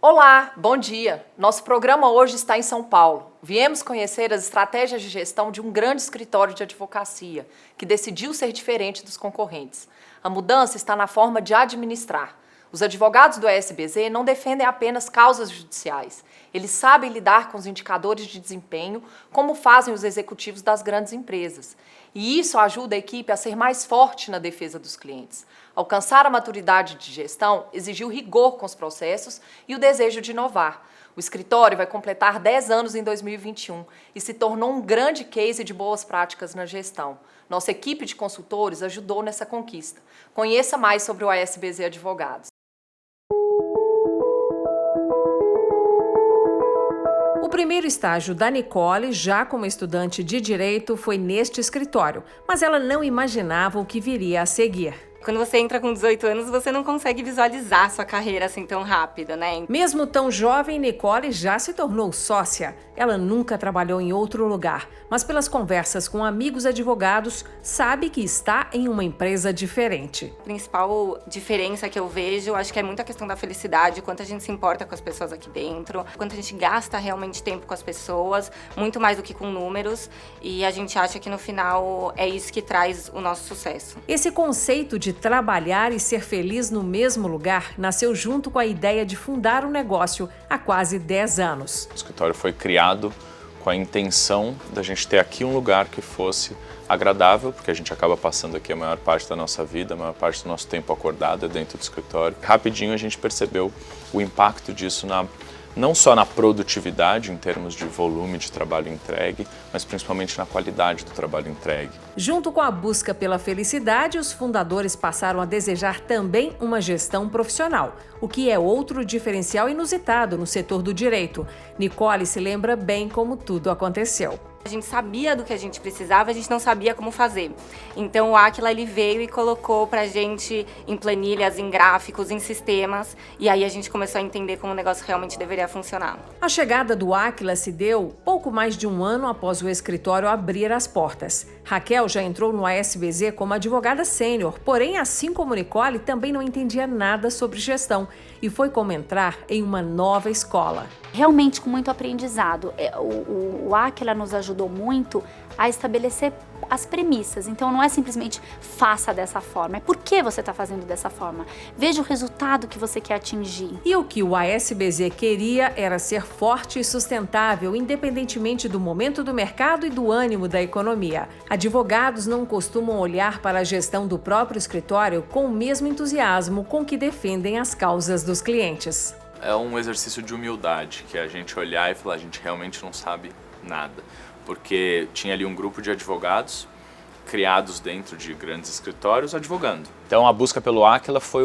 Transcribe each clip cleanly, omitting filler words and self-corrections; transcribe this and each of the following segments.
Olá, bom dia! Nosso programa hoje está em São Paulo. Viemos conhecer as estratégias de gestão de um grande escritório de advocacia, que decidiu ser diferente dos concorrentes. A mudança está na forma de administrar. Os advogados do ESBZ não defendem apenas causas judiciais. Eles sabem lidar com os indicadores de desempenho, como fazem os executivos das grandes empresas. E isso ajuda a equipe a ser mais forte na defesa dos clientes. Alcançar a maturidade de gestão exigiu rigor com os processos e o desejo de inovar. O escritório vai completar 10 anos em 2021 e se tornou um grande case de boas práticas na gestão. Nossa equipe de consultores ajudou nessa conquista. Conheça mais sobre o ESBZ Advogados. O primeiro estágio da Nicole, já como estudante de Direito, foi neste escritório, mas ela não imaginava o que viria a seguir. Quando você entra com 18 anos, você não consegue visualizar sua carreira assim tão rápida, né? Mesmo tão jovem, Nicole já se tornou sócia. Ela nunca trabalhou em outro lugar, mas pelas conversas com amigos advogados, sabe que está em uma empresa diferente. A principal diferença que eu vejo, acho que é muito a questão da felicidade, quanto a gente se importa com as pessoas aqui dentro, quanto a gente gasta realmente tempo com as pessoas, muito mais do que com números, e a gente acha que no final é isso que traz o nosso sucesso. Esse conceito de trabalhar e ser feliz no mesmo lugar nasceu junto com a ideia de fundar um negócio há quase 10 anos. O escritório foi criado com a intenção da gente ter aqui um lugar que fosse agradável, porque a gente acaba passando aqui a maior parte da nossa vida, a maior parte do nosso tempo acordado é dentro do escritório. Rapidinho a gente percebeu o impacto disso não só na produtividade, em termos de volume de trabalho entregue, mas principalmente na qualidade do trabalho entregue. Junto com a busca pela felicidade, os fundadores passaram a desejar também uma gestão profissional, o que é outro diferencial inusitado no setor do direito. Nicole se lembra bem como tudo aconteceu. A gente sabia do que a gente precisava, a gente não sabia como fazer. Então o Aquila ele veio e colocou pra gente em planilhas, em gráficos, em sistemas, e aí a gente começou a entender como o negócio realmente deveria funcionar. A chegada do Aquila se deu pouco mais de um ano após o escritório abrir as portas. Raquel já entrou no ESBZ como advogada sênior, porém, assim como Nicole, também não entendia nada sobre gestão e foi como entrar em uma nova escola. Realmente com muito aprendizado. O Aquila nos ajudou muito a estabelecer as premissas. Então não é simplesmente faça dessa forma, é por que você está fazendo dessa forma. Veja o resultado que você quer atingir. E o que o ESBZ queria era ser forte e sustentável, independentemente do momento do mercado e do ânimo da economia. Advogados não costumam olhar para a gestão do próprio escritório com o mesmo entusiasmo com que defendem as causas dos clientes. É um exercício de humildade, que é a gente olhar e falar, a gente realmente não sabe nada. Porque tinha ali um grupo de advogados criados dentro de grandes escritórios advogando. Então a busca pelo Aquila foi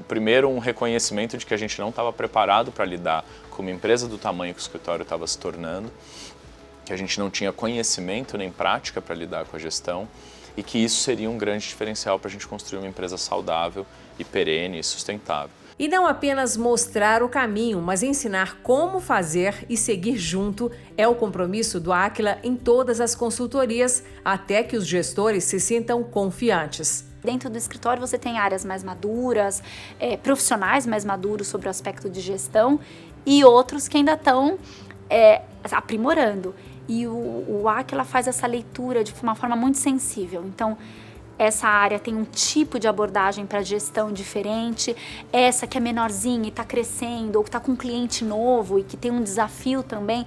primeiro um reconhecimento de que a gente não estava preparado para lidar com uma empresa do tamanho que o escritório estava se tornando, que a gente não tinha conhecimento nem prática para lidar com a gestão e que isso seria um grande diferencial para a gente construir uma empresa saudável e perene e sustentável. E não apenas mostrar o caminho, mas ensinar como fazer e seguir junto é o compromisso do Aquila em todas as consultorias, até que os gestores se sintam confiantes. Dentro do escritório você tem áreas mais maduras, profissionais mais maduros sobre o aspecto de gestão e outros que ainda estão aprimorando. E o Aquila faz essa leitura de uma forma muito sensível. Então, essa área tem um tipo de abordagem para gestão diferente, essa que é menorzinha e está crescendo, ou que está com um cliente novo e que tem um desafio também,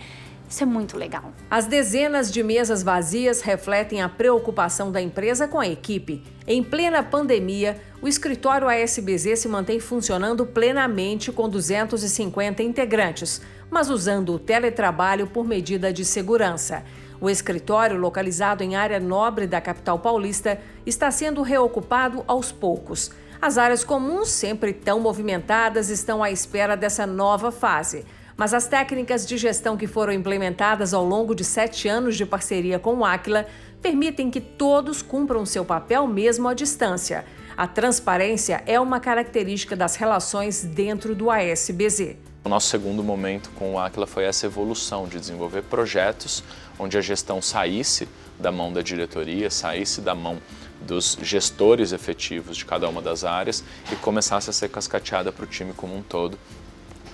isso é muito legal. As dezenas de mesas vazias refletem a preocupação da empresa com a equipe. Em plena pandemia, o escritório ESBZ se mantém funcionando plenamente com 250 integrantes, mas usando o teletrabalho por medida de segurança. O escritório, localizado em área nobre da capital paulista, está sendo reocupado aos poucos. As áreas comuns, sempre tão movimentadas, estão à espera dessa nova fase. Mas as técnicas de gestão que foram implementadas ao longo de 7 anos de parceria com o Aquila permitem que todos cumpram seu papel mesmo à distância. A transparência é uma característica das relações dentro do ESBZ. O nosso segundo momento com o Aquila foi essa evolução de desenvolver projetos onde a gestão saísse da mão da diretoria, saísse da mão dos gestores efetivos de cada uma das áreas e começasse a ser cascateada para o time como um todo,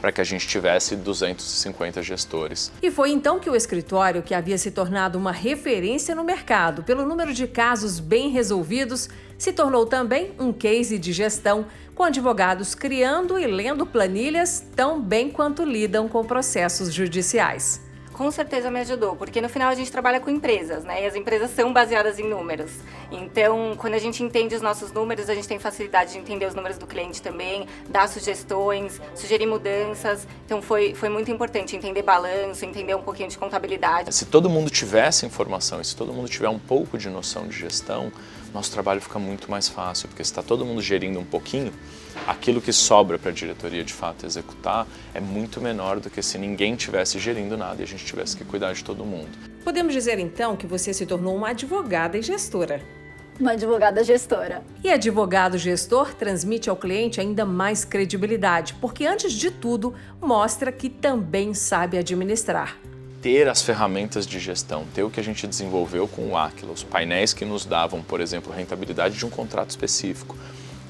para que a gente tivesse 250 gestores. E foi então que o escritório, que havia se tornado uma referência no mercado pelo número de casos bem resolvidos, se tornou também um case de gestão, com advogados criando e lendo planilhas tão bem quanto lidam com processos judiciais. Com certeza me ajudou, porque no final a gente trabalha com empresas, né? E as empresas são baseadas em números. Então, quando a gente entende os nossos números, a gente tem facilidade de entender os números do cliente também, dar sugestões, sugerir mudanças. Então, foi muito importante entender balanço, entender um pouquinho de contabilidade. Se todo mundo tivesse informação e se todo mundo tiver um pouco de noção de gestão, nosso trabalho fica muito mais fácil, porque se está todo mundo gerindo um pouquinho, aquilo que sobra para a diretoria de fato executar é muito menor do que se ninguém tivesse gerindo nada e a gente tivesse que cuidar de todo mundo. Podemos dizer então que você se tornou uma advogada e gestora. Uma advogada gestora. E advogado gestor transmite ao cliente ainda mais credibilidade, porque antes de tudo mostra que também sabe administrar. Ter as ferramentas de gestão, ter o que a gente desenvolveu com o Aquila, os painéis que nos davam, por exemplo, rentabilidade de um contrato específico,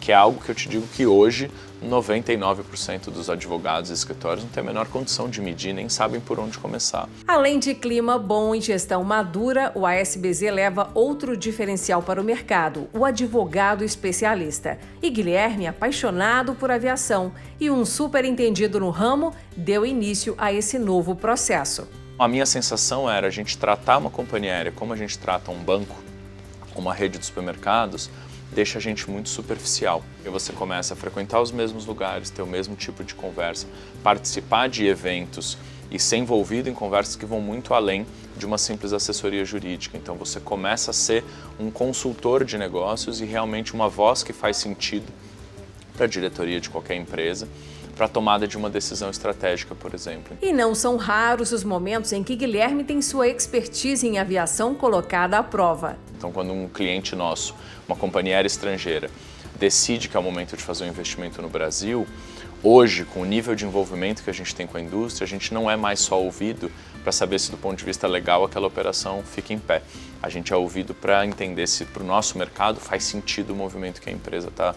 que é algo que eu te digo que hoje 99% dos advogados e escritórios não têm a menor condição de medir, nem sabem por onde começar. Além de clima bom e gestão madura, o ASBZ leva outro diferencial para o mercado, o advogado especialista. E Guilherme, apaixonado por aviação e um superentendido no ramo, deu início a esse novo processo. A minha sensação era a gente tratar uma companhia aérea como a gente trata um banco, uma rede de supermercados, deixa a gente muito superficial. E você começa a frequentar os mesmos lugares, ter o mesmo tipo de conversa, participar de eventos e ser envolvido em conversas que vão muito além de uma simples assessoria jurídica. Então você começa a ser um consultor de negócios e realmente uma voz que faz sentido para a diretoria de qualquer empresa, para a tomada de uma decisão estratégica, por exemplo. E não são raros os momentos em que Guilherme tem sua expertise em aviação colocada à prova. Então, quando um cliente nosso, uma companhia aérea estrangeira, decide que é o momento de fazer um investimento no Brasil, hoje, com o nível de envolvimento que a gente tem com a indústria, a gente não é mais só ouvido para saber se do ponto de vista legal aquela operação fica em pé. A gente é ouvido para entender se para o nosso mercado faz sentido o movimento que a empresa está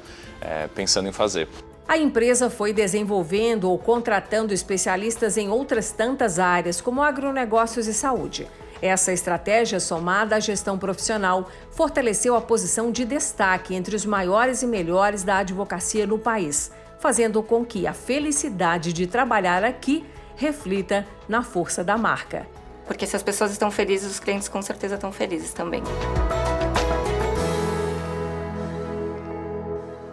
pensando em fazer. A empresa foi desenvolvendo ou contratando especialistas em outras tantas áreas, como agronegócios e saúde. Essa estratégia, somada à gestão profissional, fortaleceu a posição de destaque entre os maiores e melhores da advocacia no país, fazendo com que a felicidade de trabalhar aqui reflita na força da marca. Porque se as pessoas estão felizes, os clientes com certeza estão felizes também.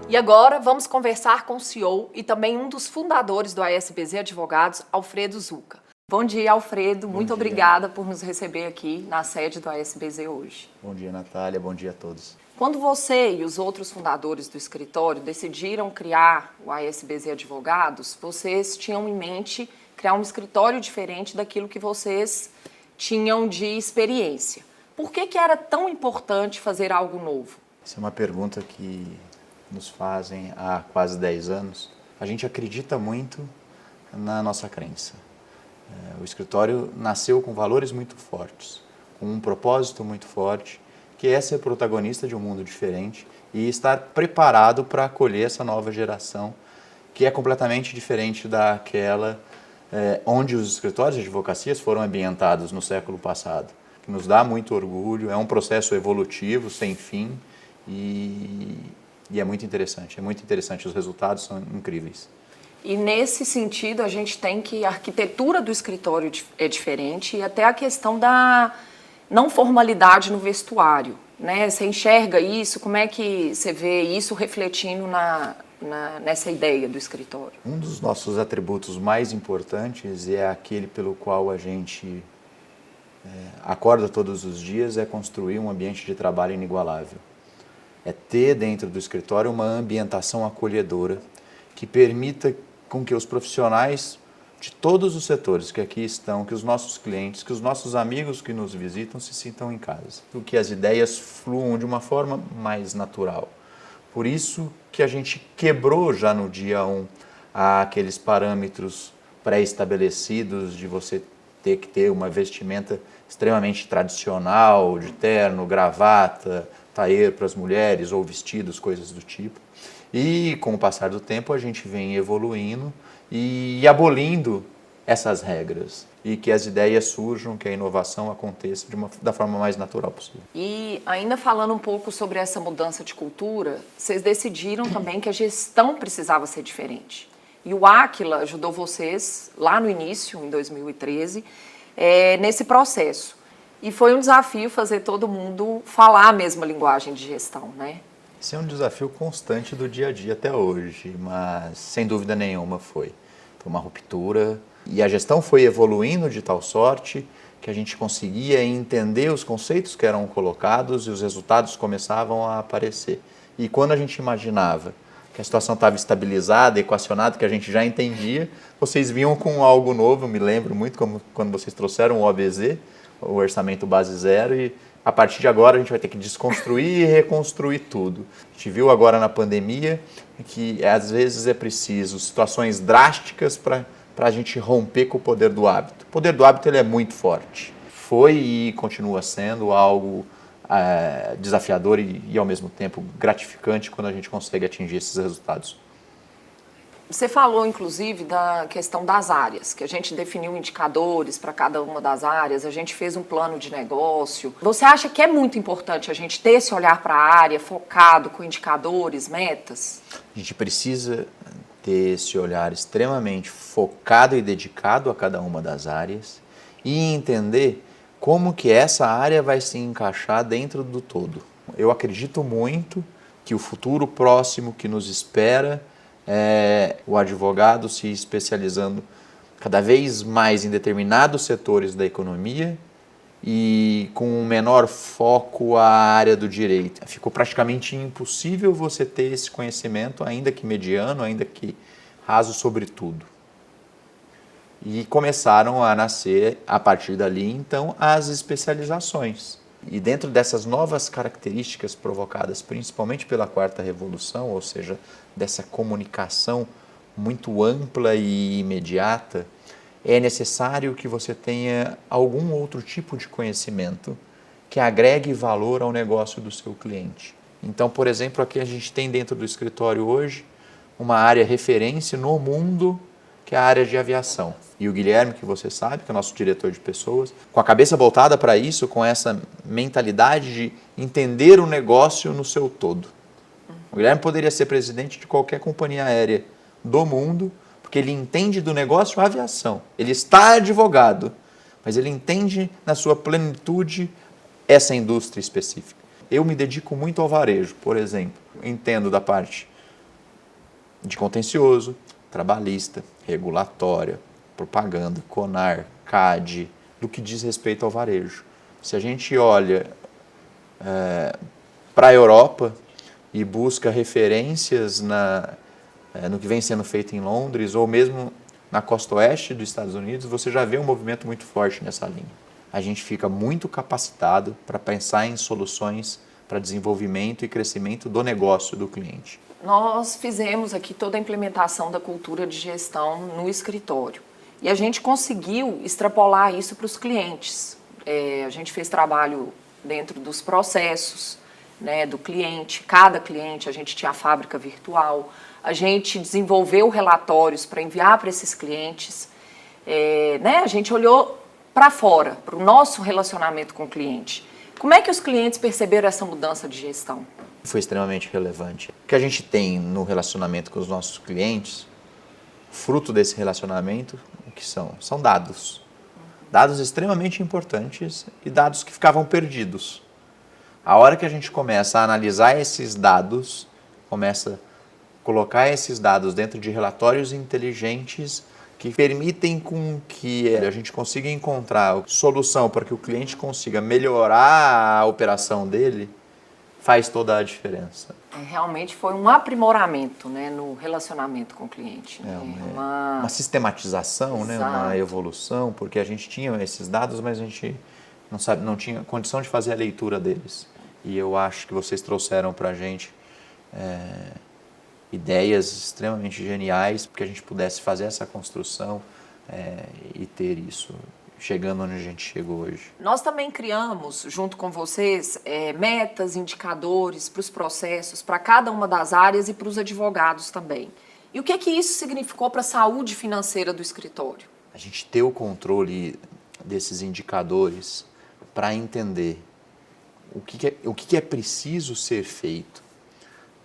E agora vamos conversar com o CEO e também um dos fundadores do ASBZ Advogados, Alfredo Zucca. Bom dia, Alfredo. Muito obrigada por nos receber aqui na sede do ASBZ hoje. Bom dia, Natália. Bom dia a todos. Quando você e os outros fundadores do escritório decidiram criar o ASBZ Advogados, vocês tinham em mente criar um escritório diferente daquilo que vocês tinham de experiência. Por que era tão importante fazer algo novo? Essa é uma pergunta que nos fazem há quase 10 anos. A gente acredita muito na nossa crença. O escritório nasceu com valores muito fortes, com um propósito muito forte, que é ser protagonista de um mundo diferente e estar preparado para acolher essa nova geração, que é completamente diferente daquela onde os escritórios de advocacias foram ambientados no século passado, que nos dá muito orgulho, é um processo evolutivo, sem fim, e é muito interessante, os resultados são incríveis. E nesse sentido, a gente tem que a arquitetura do escritório é diferente e até a questão da não formalidade no vestuário, né? Você enxerga isso? Como é que você vê isso refletindo nessa ideia do escritório? Um dos nossos atributos mais importantes é aquele pelo qual a gente acorda todos os dias, é construir um ambiente de trabalho inigualável. É ter dentro do escritório uma ambientação acolhedora que permita com que os profissionais de todos os setores que aqui estão, que os nossos clientes, que os nossos amigos que nos visitam se sintam em casa. Que as ideias fluam de uma forma mais natural. Por isso que a gente quebrou já no dia 1 aqueles parâmetros pré-estabelecidos de você ter que ter uma vestimenta extremamente tradicional, de terno, gravata, tailleur para as mulheres ou vestidos, coisas do tipo. E com o passar do tempo a gente vem evoluindo e abolindo essas regras e que as ideias surjam, que a inovação aconteça da forma mais natural possível. E ainda falando um pouco sobre essa mudança de cultura, vocês decidiram também que a gestão precisava ser diferente. E o Aquila ajudou vocês lá no início, em 2013, nesse processo. E foi um desafio fazer todo mundo falar a mesma linguagem de gestão, né? Esse é um desafio constante do dia a dia até hoje, mas sem dúvida nenhuma foi uma ruptura. E a gestão foi evoluindo de tal sorte que a gente conseguia entender os conceitos que eram colocados e os resultados começavam a aparecer. E quando a gente imaginava que a situação estava estabilizada, equacionada, que a gente já entendia, vocês vinham com algo novo. Eu me lembro muito como quando vocês trouxeram o OBZ, o Orçamento Base Zero, e a partir de agora a gente vai ter que desconstruir e reconstruir tudo. A gente viu agora na pandemia que às vezes é preciso situações drásticas para a gente romper com o poder do hábito. O poder do hábito ele é muito forte. Foi e continua sendo algo desafiador e ao mesmo tempo gratificante quando a gente consegue atingir esses resultados. Você falou, inclusive, da questão das áreas, que a gente definiu indicadores para cada uma das áreas, a gente fez um plano de negócio. Você acha que é muito importante a gente ter esse olhar para a área focado com indicadores, metas? A gente precisa ter esse olhar extremamente focado e dedicado a cada uma das áreas e entender como que essa área vai se encaixar dentro do todo. Eu acredito muito que o futuro próximo que nos espera é o advogado se especializando cada vez mais em determinados setores da economia e com um menor foco à área do direito. Ficou praticamente impossível você ter esse conhecimento, ainda que mediano, ainda que raso sobre tudo. E começaram a nascer, a partir dali, então, as especializações. E dentro dessas novas características provocadas principalmente pela Quarta Revolução, ou seja, dessa comunicação muito ampla e imediata, é necessário que você tenha algum outro tipo de conhecimento que agregue valor ao negócio do seu cliente. Então, por exemplo, aqui a gente tem dentro do escritório hoje uma área referência no mundo, que é a área de aviação. E o Guilherme, que você sabe, que é o nosso diretor de pessoas, com a cabeça voltada para isso, com essa mentalidade de entender o negócio no seu todo. O Guilherme poderia ser presidente de qualquer companhia aérea do mundo, porque ele entende do negócio a aviação. Ele está advogado, mas ele entende na sua plenitude essa indústria específica. Eu me dedico muito ao varejo, por exemplo. Entendo da parte de contencioso, trabalhista, regulatória, propaganda, CONAR, CAD, do que diz respeito ao varejo. Se a gente olha para a Europa e busca referências no que vem sendo feito em Londres ou mesmo na costa oeste dos Estados Unidos, você já vê um movimento muito forte nessa linha. A gente fica muito capacitado para pensar em soluções para desenvolvimento e crescimento do negócio do cliente. Nós fizemos aqui toda a implementação da cultura de gestão no escritório. E a gente conseguiu extrapolar isso para os clientes. A gente fez trabalho dentro dos processos, né, do cliente. Cada cliente, a gente tinha a fábrica virtual. A gente desenvolveu relatórios para enviar para esses clientes. A gente olhou para fora, para o nosso relacionamento com o cliente. Como é que os clientes perceberam essa mudança de gestão? Foi extremamente relevante. O que a gente tem no relacionamento com os nossos clientes, fruto desse relacionamento, o que são? São dados. Dados extremamente importantes e dados que ficavam perdidos. A hora que a gente começa a analisar esses dados, começa a colocar esses dados dentro de relatórios inteligentes que permitem com que a gente consiga encontrar solução para que o cliente consiga melhorar a operação dele, faz toda a diferença. Realmente foi um aprimoramento, né, no relacionamento com o cliente. Né? Uma sistematização, né, uma evolução, porque a gente tinha esses dados, mas a gente não tinha condição de fazer a leitura deles. E eu acho que vocês trouxeram para a gente ideias extremamente geniais para que a gente pudesse fazer essa construção e ter isso. chegando onde a gente chegou hoje. Nós também criamos, junto com vocês, metas, indicadores para os processos, para cada uma das áreas e para os advogados também. E o que isso significou para a saúde financeira do escritório? A gente ter o controle desses indicadores para entender o que é preciso ser feito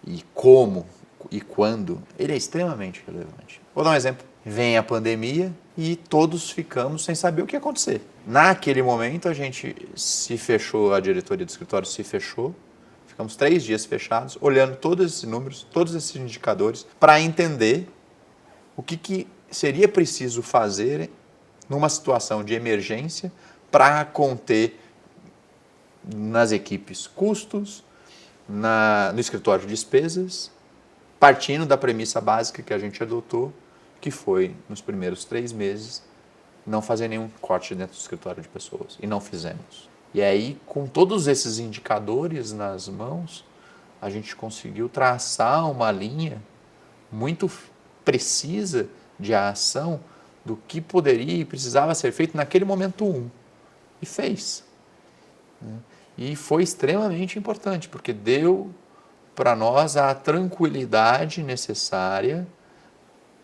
e como e quando, ele é extremamente relevante. Vou dar um exemplo. Vem a pandemia e todos ficamos sem saber o que ia acontecer. Naquele momento a gente se fechou, a diretoria do escritório se fechou, ficamos 3 dias fechados, olhando todos esses números, todos esses indicadores, para entender o que seria preciso fazer numa situação de emergência para conter nas equipes custos, no escritório despesas, partindo da premissa básica que a gente adotou, que foi, nos primeiros 3 meses, não fazer nenhum corte dentro do escritório de pessoas. E não fizemos. E aí, com todos esses indicadores nas mãos, a gente conseguiu traçar uma linha muito precisa de ação do que poderia e precisava ser feito naquele momento 1. E fez. E foi extremamente importante, porque deu para nós a tranquilidade necessária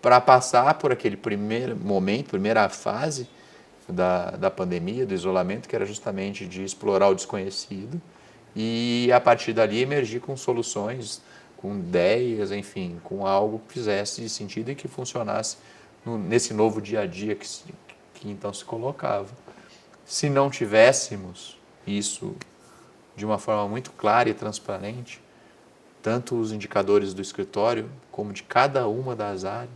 para passar por aquele primeiro momento, primeira fase da pandemia, do isolamento, que era justamente de explorar o desconhecido e, a partir dali, emergir com soluções, com ideias, enfim, com algo que fizesse sentido e que funcionasse nesse novo dia a dia que então se colocava. Se não tivéssemos isso de uma forma muito clara e transparente, tanto os indicadores do escritório como de cada uma das áreas,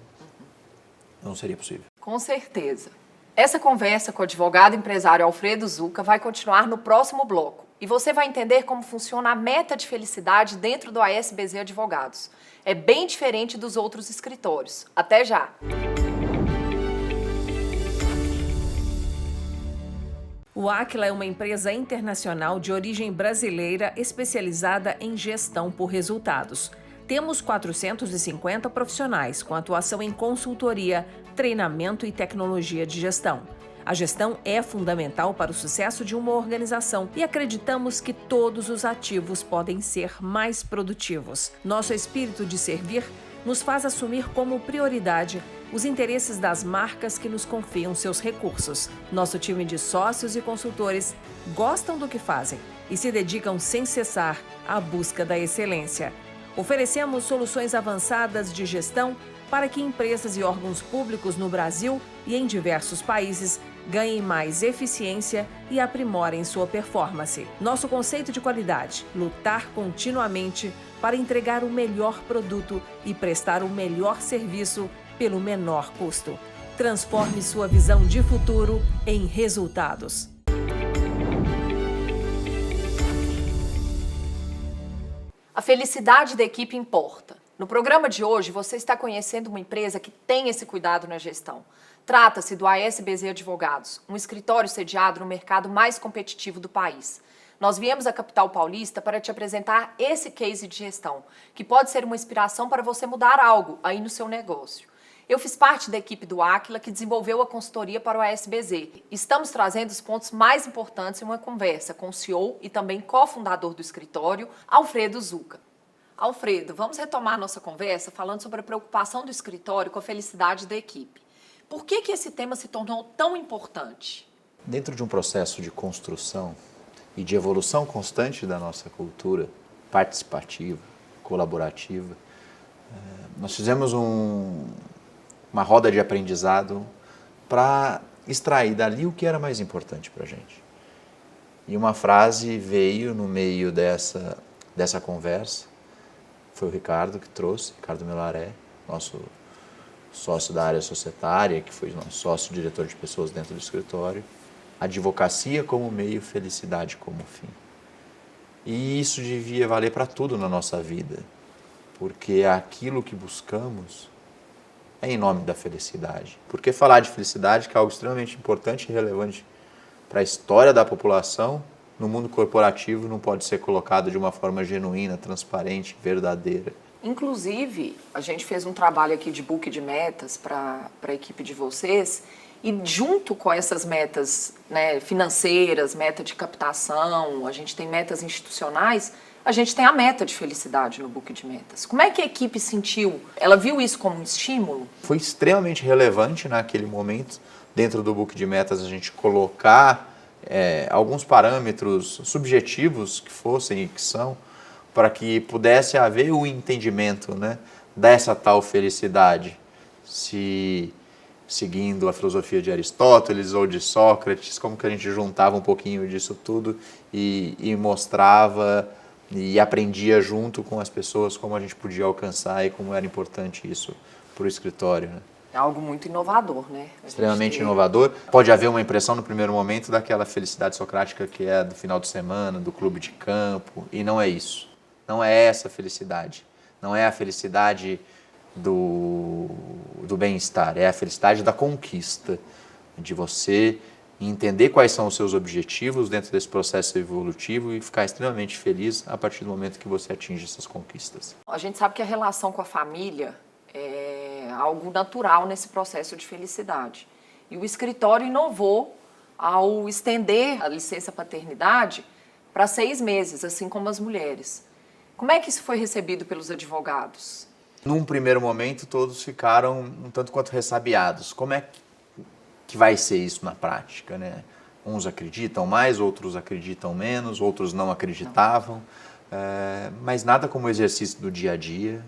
não seria possível. Com certeza. Essa conversa com o advogado empresário Alfredo Zucca vai continuar no próximo bloco. E você vai entender como funciona a meta de felicidade dentro do ASBZ Advogados. É bem diferente dos outros escritórios. Até já! O Aquila é uma empresa internacional de origem brasileira especializada em gestão por resultados. Temos 450 profissionais com atuação em consultoria, treinamento e tecnologia de gestão. A gestão é fundamental para o sucesso de uma organização e acreditamos que todos os ativos podem ser mais produtivos. Nosso espírito de servir nos faz assumir como prioridade os interesses das marcas que nos confiam seus recursos. Nosso time de sócios e consultores gostam do que fazem e se dedicam sem cessar à busca da excelência. Oferecemos soluções avançadas de gestão para que empresas e órgãos públicos no Brasil e em diversos países ganhem mais eficiência e aprimorem sua performance. Nosso conceito de qualidade: lutar continuamente para entregar o melhor produto e prestar o melhor serviço pelo menor custo. Transforme sua visão de futuro em resultados. A felicidade da equipe importa. No programa de hoje, você está conhecendo uma empresa que tem esse cuidado na gestão. Trata-se do ASBZ Advogados, um escritório sediado no mercado mais competitivo do país. Nós viemos à capital paulista para te apresentar esse case de gestão, que pode ser uma inspiração para você mudar algo aí no seu negócio. Eu fiz parte da equipe do Aquila que desenvolveu a consultoria para o ASBZ. Estamos trazendo os pontos mais importantes em uma conversa com o CEO e também cofundador do escritório, Alfredo Zucca. Alfredo, vamos retomar nossa conversa falando sobre a preocupação do escritório com a felicidade da equipe. Por que esse tema se tornou tão importante? Dentro de um processo de construção e de evolução constante da nossa cultura participativa, colaborativa, nós fizemos uma roda de aprendizado para extrair dali o que era mais importante para a gente. E uma frase veio no meio dessa conversa, foi o Ricardo que trouxe, Ricardo Melaré, nosso sócio da área societária, que foi nosso sócio diretor de pessoas dentro do escritório. Advocacia como meio, felicidade como fim. E isso devia valer para tudo na nossa vida, porque aquilo que buscamos é em nome da felicidade. Porque falar de felicidade, que é algo extremamente importante e relevante para a história da população, no mundo corporativo não pode ser colocado de uma forma genuína, transparente, verdadeira. Inclusive, a gente fez um trabalho aqui de book de metas para a equipe de vocês E junto com essas metas, né, financeiras, meta de captação, a gente tem metas institucionais, a gente tem a meta de felicidade no book de metas. Como é que a equipe sentiu? Ela viu isso como um estímulo? Foi extremamente relevante naquele momento, dentro do book de metas, a gente colocar alguns parâmetros subjetivos que fossem e que são, para que pudesse haver o entendimento, né, dessa tal felicidade. Se seguindo a filosofia de Aristóteles ou de Sócrates, como que a gente juntava um pouquinho disso tudo e mostrava e aprendia junto com as pessoas como a gente podia alcançar e como era importante isso para o escritório, né? É algo muito inovador, né? Extremamente inovador. Pode haver uma impressão no primeiro momento daquela felicidade socrática que é do final de semana, do clube de campo, e não é isso. Não é essa felicidade. Não é a felicidade do bem-estar, é a felicidade da conquista, de você entender quais são os seus objetivos dentro desse processo evolutivo e ficar extremamente feliz a partir do momento que você atinge essas conquistas. A gente sabe que a relação com a família é algo natural nesse processo de felicidade. E o escritório inovou ao estender a licença paternidade para 6 meses, assim como as mulheres. Como é que isso foi recebido pelos advogados? Num primeiro momento, todos ficaram um tanto quanto ressabiados. Como é que vai ser isso na prática, né? Uns acreditam mais, outros acreditam menos, outros não acreditavam. Mas nada como o exercício do dia a dia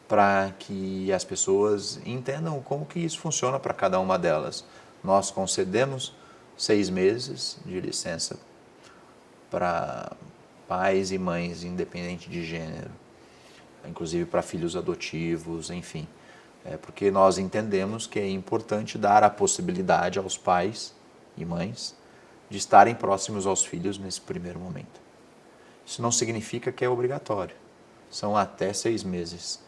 para que as pessoas entendam como que isso funciona para cada uma delas. Nós concedemos 6 meses de licença para pais e mães, independente de gênero, inclusive para filhos adotivos, enfim. Porque nós entendemos que é importante dar a possibilidade aos pais e mães de estarem próximos aos filhos nesse primeiro momento. Isso não significa que é obrigatório. São até 6 meses.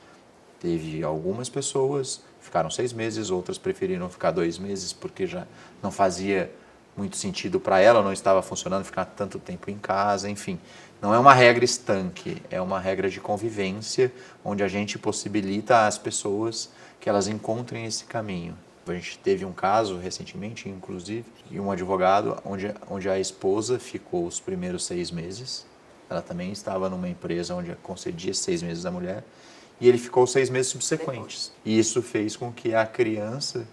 Teve algumas pessoas que ficaram 6 meses, outras preferiram ficar 2 meses porque já não fazia muito sentido para ela, não estava funcionando ficar tanto tempo em casa, enfim. Não é uma regra estanque, é uma regra de convivência, onde a gente possibilita às pessoas que elas encontrem esse caminho. A gente teve um caso recentemente, inclusive, de um advogado onde a esposa ficou os primeiros 6 meses, ela também estava numa empresa onde concedia 6 meses à mulher, e ele ficou 6 meses subsequentes. E isso fez com que a criança,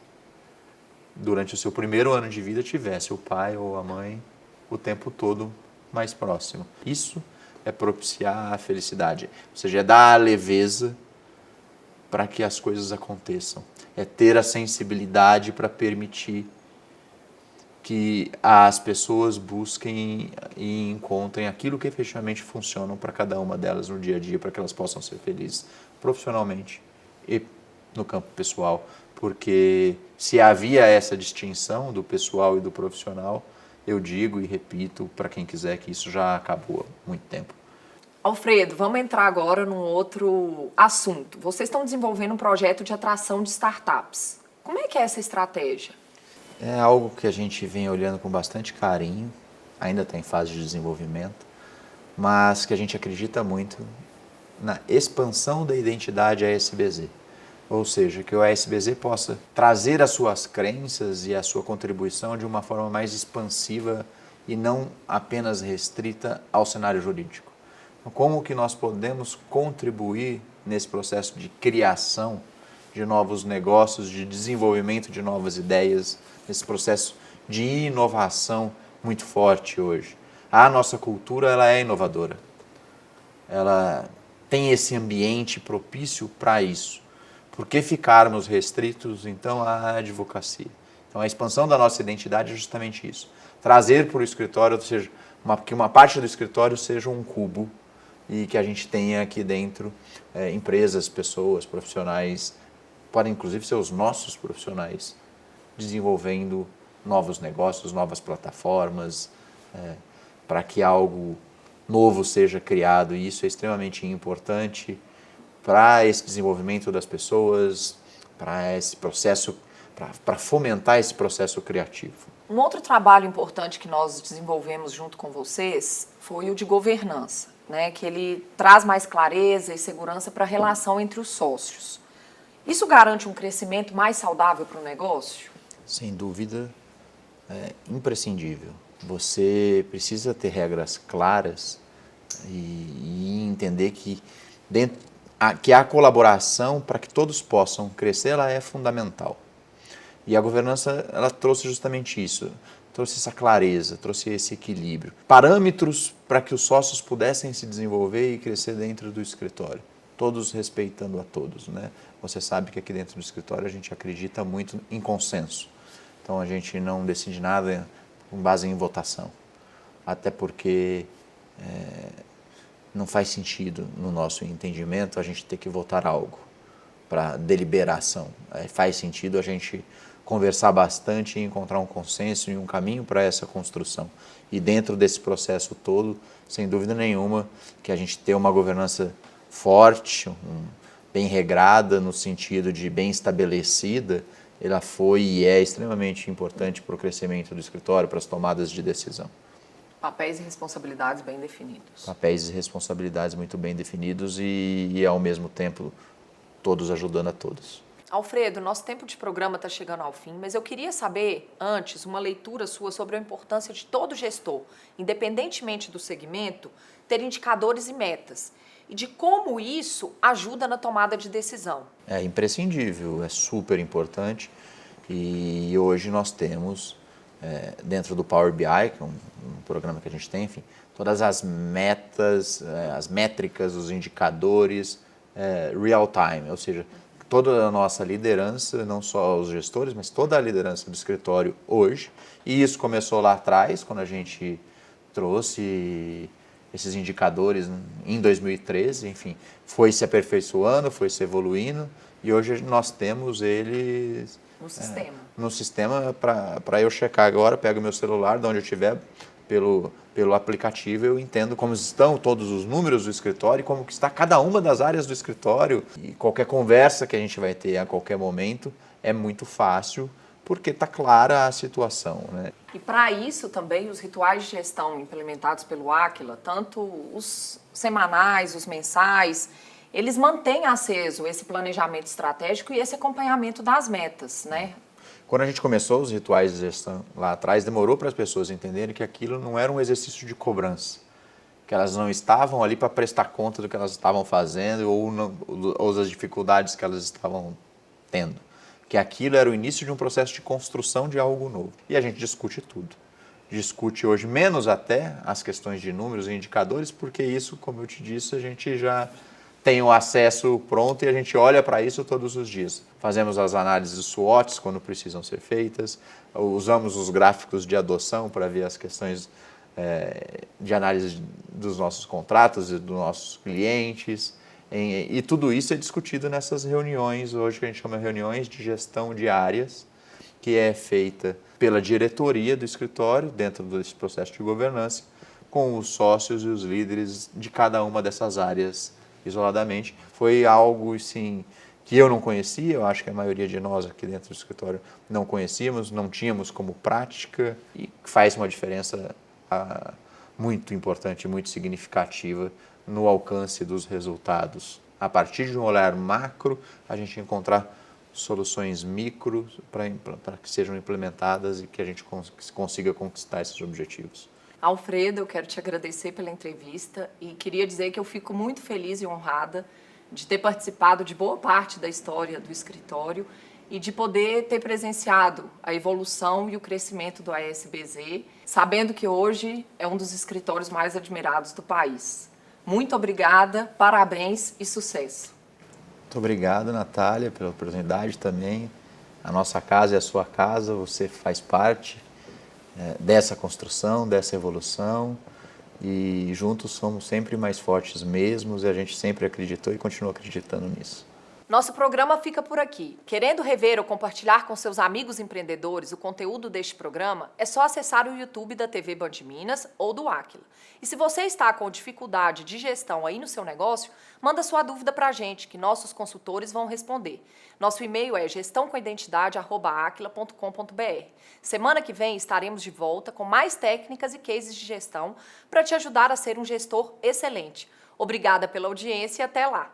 durante o seu primeiro ano de vida, tivesse o pai ou a mãe o tempo todo mais próximo. Isso é propiciar a felicidade, ou seja, é dar a leveza para que as coisas aconteçam. É ter a sensibilidade para permitir que as pessoas busquem e encontrem aquilo que efetivamente funciona para cada uma delas no dia a dia, para que elas possam ser felizes profissionalmente e no campo pessoal. Porque se havia essa distinção do pessoal e do profissional, eu digo e repito para quem quiser que isso já acabou há muito tempo. Alfredo, vamos entrar agora num outro assunto. Vocês estão desenvolvendo um projeto de atração de startups. Como é que é essa estratégia? É algo que a gente vem olhando com bastante carinho, ainda está em fase de desenvolvimento, mas que a gente acredita muito na expansão da identidade ASBZ. Ou seja, que o ASBZ possa trazer as suas crenças e a sua contribuição de uma forma mais expansiva e não apenas restrita ao cenário jurídico. Como que nós podemos contribuir nesse processo de criação de novos negócios, de desenvolvimento de novas ideias, nesse processo de inovação muito forte hoje? A nossa cultura ela é inovadora. Ela tem esse ambiente propício para isso. Por que ficarmos restritos, então, à advocacia? Então, a expansão da nossa identidade é justamente isso. Trazer para o escritório, ou seja, que uma parte do escritório seja um cubo e que a gente tenha aqui dentro empresas, pessoas, profissionais, podem inclusive ser os nossos profissionais, desenvolvendo novos negócios, novas plataformas, para que algo novo seja criado. E isso é extremamente importante para esse desenvolvimento das pessoas, para esse processo, para fomentar esse processo criativo. Um outro trabalho importante que nós desenvolvemos junto com vocês foi o de governança, né? Que ele traz mais clareza e segurança para a relação entre os sócios. Isso garante um crescimento mais saudável para o negócio? Sem dúvida, é imprescindível. Você precisa ter regras claras e entender que a colaboração para que todos possam crescer, ela é fundamental. E a governança, ela trouxe justamente isso, trouxe essa clareza, trouxe esse equilíbrio. Parâmetros para que os sócios pudessem se desenvolver e crescer dentro do escritório, todos respeitando a todos, né? Você sabe que aqui dentro do escritório a gente acredita muito em consenso. Então a gente não decide nada com base em votação, até porque não faz sentido, no nosso entendimento, a gente ter que votar algo para deliberação. Faz sentido a gente conversar bastante e encontrar um consenso e um caminho para essa construção. E dentro desse processo todo, sem dúvida nenhuma, que a gente tem uma governança forte, bem regrada, no sentido de bem estabelecida, ela foi e é extremamente importante para o crescimento do escritório, para as tomadas de decisão. Papéis e responsabilidades bem definidos. Papéis e responsabilidades muito bem definidos e ao mesmo tempo, todos ajudando a todos. Alfredo, nosso tempo de programa está chegando ao fim, mas eu queria saber, antes, uma leitura sua sobre a importância de todo gestor, independentemente do segmento, ter indicadores e metas, e de como isso ajuda na tomada de decisão. É imprescindível, é super importante, e hoje nós temos, dentro do Power BI, que é um programa que a gente tem, enfim, todas as metas, as métricas, os indicadores, real time, ou seja, toda a nossa liderança, não só os gestores, mas toda a liderança do escritório hoje. E isso começou lá atrás, quando a gente trouxe esses indicadores em 2013, enfim, foi se aperfeiçoando, foi se evoluindo e hoje nós temos eles no sistema para eu checar agora, pego meu celular, de onde eu estiver, pelo aplicativo, eu entendo como estão todos os números do escritório e como está cada uma das áreas do escritório. E qualquer conversa que a gente vai ter a qualquer momento é muito fácil, porque está clara a situação, né? E para isso também os rituais de gestão implementados pelo Aquila, tanto os semanais, os mensais, eles mantêm aceso esse planejamento estratégico e esse acompanhamento das metas, né? Quando a gente começou os rituais de gestão lá atrás, demorou para as pessoas entenderem que aquilo não era um exercício de cobrança, que elas não estavam ali para prestar conta do que elas estavam fazendo ou das dificuldades que elas estavam tendo, que aquilo era o início de um processo de construção de algo novo. E a gente discute tudo. Discute hoje menos até as questões de números e indicadores, porque isso, como eu te disse, a gente já tem o acesso pronto e a gente olha para isso todos os dias. Fazemos as análises SWOTs quando precisam ser feitas, usamos os gráficos de adoção para ver as questões de análise dos nossos contratos e dos nossos clientes. E tudo isso é discutido nessas reuniões, hoje que a gente chama de reuniões de gestão de áreas, que é feita pela diretoria do escritório, dentro desse processo de governança, com os sócios e os líderes de cada uma dessas áreas isoladamente. Foi algo, assim, que eu não conhecia, eu acho que a maioria de nós aqui dentro do escritório não conhecíamos, não tínhamos como prática e faz uma diferença muito importante, muito significativa no alcance dos resultados. A partir de um olhar macro, a gente encontrar soluções micro para que sejam implementadas e que a gente consiga conquistar esses objetivos. Alfredo, eu quero te agradecer pela entrevista e queria dizer que eu fico muito feliz e honrada de ter participado de boa parte da história do escritório e de poder ter presenciado a evolução e o crescimento do ASBZ, sabendo que hoje é um dos escritórios mais admirados do país. Muito obrigada, parabéns e sucesso. Muito obrigado, Natália, pela oportunidade também. A nossa casa é a sua casa, você faz parte dessa construção, dessa evolução e juntos somos sempre mais fortes mesmos e a gente sempre acreditou e continua acreditando nisso. Nosso programa fica por aqui. Querendo rever ou compartilhar com seus amigos empreendedores o conteúdo deste programa, é só acessar o YouTube da TV Band Minas ou do Aquila. E se você está com dificuldade de gestão aí no seu negócio, manda sua dúvida para a gente, que nossos consultores vão responder. Nosso e-mail é gestãocoidentidade@aquila.com.br. Semana que vem estaremos de volta com mais técnicas e cases de gestão para te ajudar a ser um gestor excelente. Obrigada pela audiência e até lá!